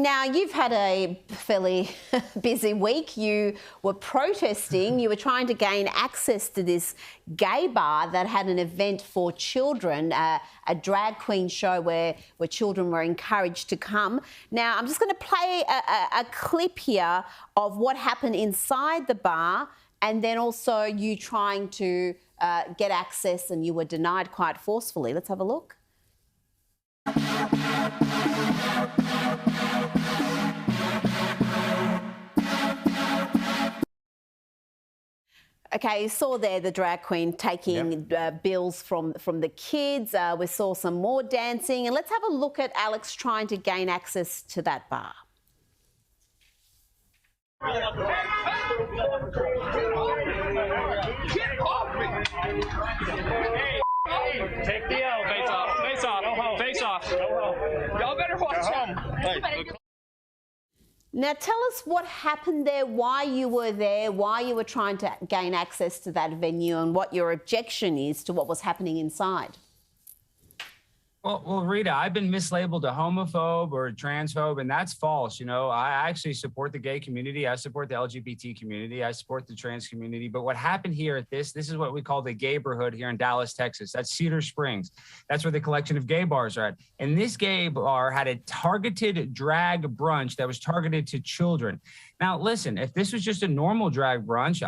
Now, you've had a fairly busy week. You were protesting. You were trying to gain access to this gay bar that had an event for children, a drag queen show where children were encouraged to come. Now, I'm just going to play a clip here of what happened inside the bar, and then also you trying to get access, and you were denied quite forcefully. Let's have a look. Okay, you saw there the drag queen taking bills from the kids. We saw some more dancing. And let's have a look at Alex trying to gain access to that bar. Take the L. Face off. Face off. Face off. Y'all better watch home. Now, tell us what happened there, why you were there, why you were trying to gain access to that venue, and what your objection is to what was happening inside. Well, Rita, I've been mislabeled a homophobe or a transphobe, and that's false. You know, I actually support the gay community. I support the LGBT community. I support the trans community. But what happened here at this is what we call the gayborhood here in Dallas, Texas. That's Cedar Springs. That's where the collection of gay bars are at. And this gay bar had a targeted drag brunch that was targeted to children. Now, listen, if this was just a normal drag brunch,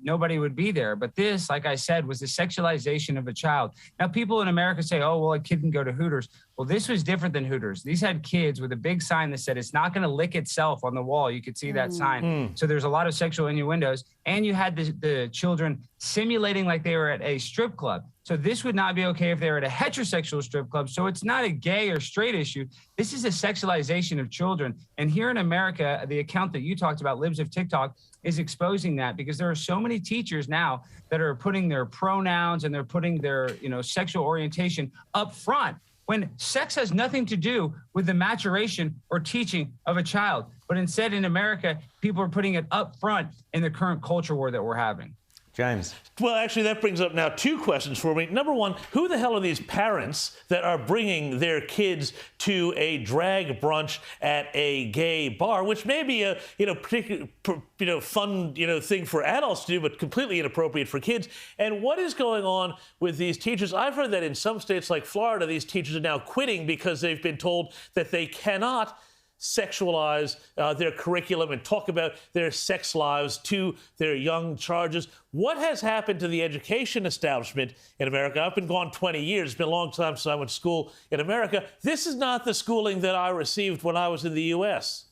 nobody would be there. But this, like I said, was the sexualization of a child. Now, people in America say, oh, well, a kid can go to Hooters. Well, this was different than Hooters. These had kids with a big sign that said, it's not going to lick itself on the wall. You could see that sign. So there's a lot of sexual innuendos. And you had the children simulating like they were at a strip club. So this would not be okay if they were at a heterosexual strip club. So it's not a gay or straight issue. This is a sexualization of children. And here in America, the account that you talked about, Libs of TikTok, is exposing that, because there are so many teachers now that are putting their pronouns and they're putting their, sexual orientation up front, when sex has nothing to do with the maturation or teaching of a child. But instead, in America, people are putting it up front in the current culture war that we're having. James. Well, actually, that brings up now two questions for me. Number one, who the hell are these parents that are bringing their kids to a drag brunch at a gay bar, which may be a particular fun thing for adults to do, but completely inappropriate for kids? And what is going on with these teachers? I've heard that in some states like Florida, these teachers are now quitting because they've been told that they cannot sexualize their curriculum and talk about their sex lives to their young charges. What has happened to the education establishment in America? I've been gone 20 years. It's been a long time since I went to school in America. This is not the schooling that I received when I was in the U.S.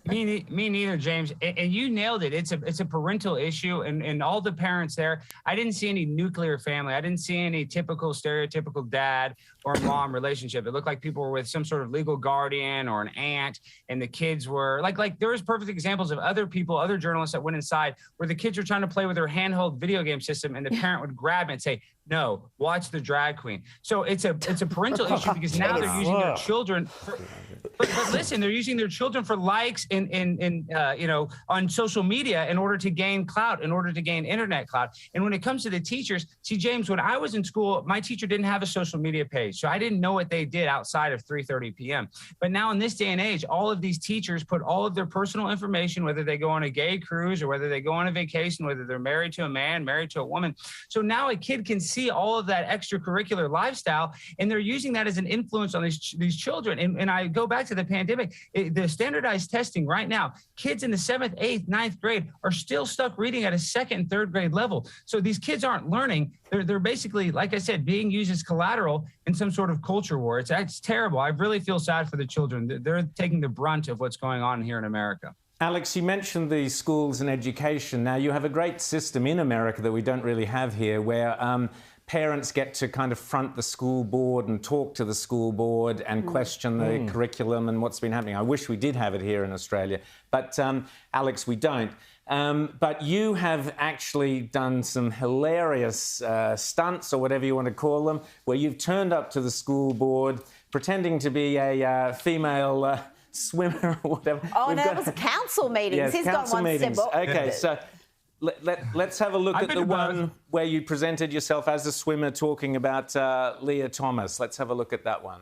Me neither, James. And you nailed it. It's a parental issue, and all the parents there. I didn't see any nuclear family. I didn't see any typical stereotypical dad or mom relationship. It looked like people were with some sort of legal guardian or an aunt, and the kids were like there was perfect examples of other people, other journalists that went inside where the kids were trying to play with their handheld video game system, and the parent would grab it and say, no, watch the drag queen. So it's a parental issue, because now they're using their children but listen, they're using their children for likes on social media in order to gain clout, in order to gain internet clout. And when it comes to the teachers, see, James, when I was in school, my teacher didn't have a social media page, so I didn't know what they did outside of 3:30 p.m. But now in this day and age, all of these teachers put all of their personal information, whether they go on a gay cruise or whether they go on a vacation, whether they're married to a man, married to a woman. So now a kid can see all of that extracurricular lifestyle, and they're using that as an influence on these children. And I go back to the pandemic, the standardized testing right now, kids in the 7th, 8th, 9th grade are still stuck reading at a 2nd and 3rd grade level. So these kids aren't learning. They're basically, like I said, being used as collateral in some sort of culture war. It's terrible. I really feel sad for the children. They're taking the brunt of what's going on here in America. Alex, you mentioned the schools and education. Now, you have a great system in America that we don't really have here, where parents get to kind of front the school board and talk to the school board and question the curriculum and what's been happening. I wish we did have it here in Australia, but Alex, we don't. But you have actually done some hilarious stunts, or whatever you want to call them, where you've turned up to the school board pretending to be a female swimmer or whatever. Oh, no, it was council meetings. Yes, He's council got one meetings. step up. Okay, so let's have a look at the one where you presented yourself as a swimmer talking about Leah Thomas. Let's have a look at that one.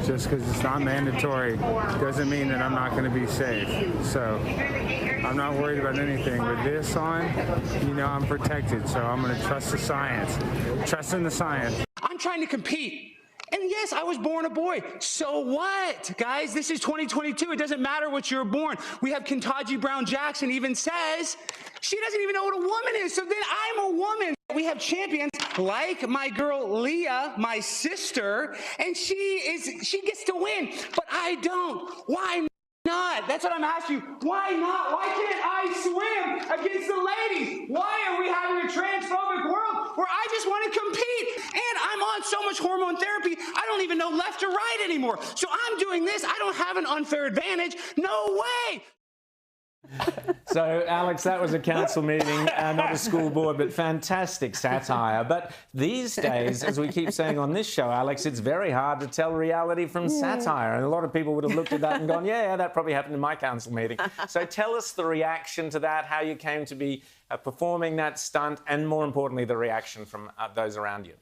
just because it's not mandatory doesn't mean that I'm not going to be safe. So I'm not worried about anything. With this on, you know I'm protected, so I'm going to trust the science. Trust in the science. I'm trying to compete. And yes, I was born a boy. So what, guys? This is 2022. It doesn't matter what you're born. We have Ketanji Brown Jackson even says she doesn't even know what a woman is. So then I'm a woman. We have champions like my girl Leah, my sister, and she gets to win, but I don't. Why not? That's what I'm asking you. Why not? Why can't I swim against the ladies? Why are we having a transphobic world where I just want to compete? And I'm on so much hormone therapy, I don't even know left or right anymore. So I'm doing this. I don't have an unfair advantage. No way. So, Alex, that was a council meeting, not a school board, but fantastic satire. But these days, as we keep saying on this show, Alex, it's very hard to tell reality from satire. And a lot of people would have looked at that and gone, yeah, that probably happened in my council meeting. So tell us the reaction to that, how you came to be performing that stunt, and more importantly, the reaction from those around you.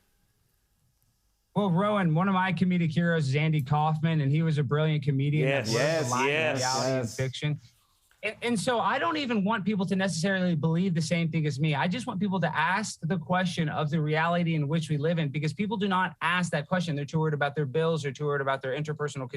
Well, Rowan, one of my comedic heroes is Andy Kaufman, and he was a brilliant comedian. Yes, reality and fiction. And so I don't even want people to necessarily believe the same thing as me. I just want people to ask the question of the reality in which we live in, because people do not ask that question. They're too worried about their bills. They're too worried about their interpersonal,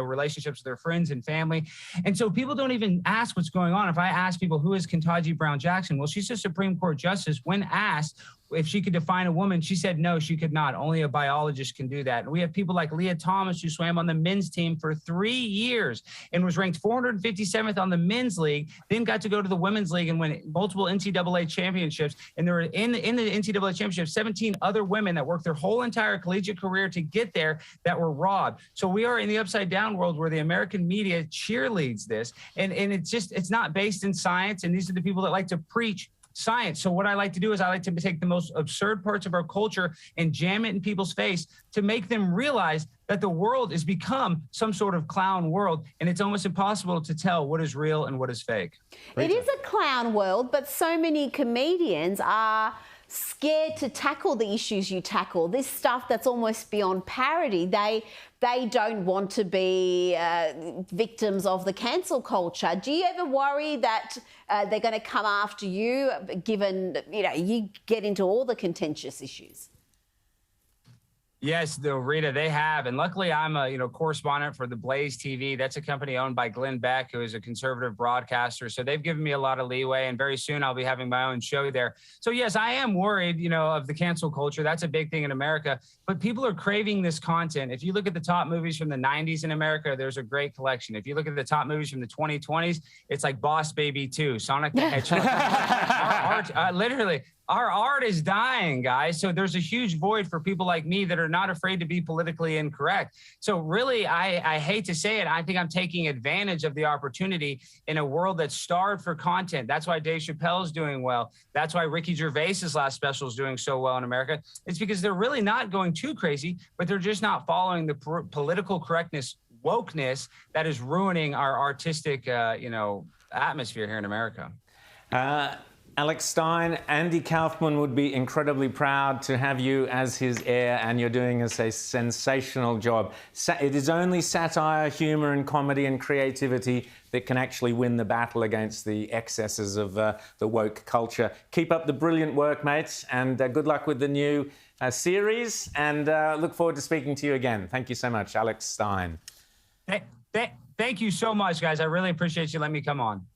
relationships with their friends and family. And so people don't even ask what's going on. If I ask people, who is Ketanji Brown Jackson? Well, she's a Supreme Court justice. When asked if she could define a woman, she said, no, she could not. Only a biologist can do that. And we have people like Leah Thomas, who swam on the men's team for 3 years and was ranked 457th on the men's league, then got to go to the women's league and win multiple NCAA championships. And there were in the NCAA championship, 17 other women that worked their whole entire collegiate career to get there that were robbed. So we are in the upside down world where the American media cheerleads this. And it's not based in science. And these are the people that like to preach science. So what I like to do is I like to take the most absurd parts of our culture and jam it in people's face to make them realize that the world has become some sort of clown world, and it's almost impossible to tell what is real and what is fake. It is a clown world, but so many comedians are scared to tackle the issues you tackle. This stuff that's almost beyond parody. They don't want to be victims of the cancel culture. Do you ever worry that they're going to come after you, given you get into all the contentious issues? Yes, Rita, they have. And luckily, I'm a correspondent for the Blaze TV. That's a company owned by Glenn Beck, who is a conservative broadcaster. So they've given me a lot of leeway. And very soon, I'll be having my own show there. So, yes, I am worried, of the cancel culture. That's a big thing in America. But people are craving this content. If you look at the top movies from the 90s in America, there's a great collection. If you look at the top movies from the 2020s, it's like Boss Baby 2, Sonic the Hedgehog. Literally. Our art is dying, guys. So there's a huge void for people like me that are not afraid to be politically incorrect. So really, I hate to say it, I think I'm taking advantage of the opportunity in a world that's starved for content. That's why Dave Chappelle's doing well. That's why Ricky Gervais's last special is doing so well in America. It's because they're really not going too crazy, but they're just not following the political correctness, wokeness that is ruining our artistic, atmosphere here in America. Alex Stein, Andy Kaufman would be incredibly proud to have you as his heir, and you're doing a sensational job. It is only satire, humour and comedy and creativity that can actually win the battle against the excesses of the woke culture. Keep up the brilliant work, mates, and good luck with the new series, and look forward to speaking to you again. Thank you so much, Alex Stein. Thank you so much, guys. I really appreciate you letting me come on.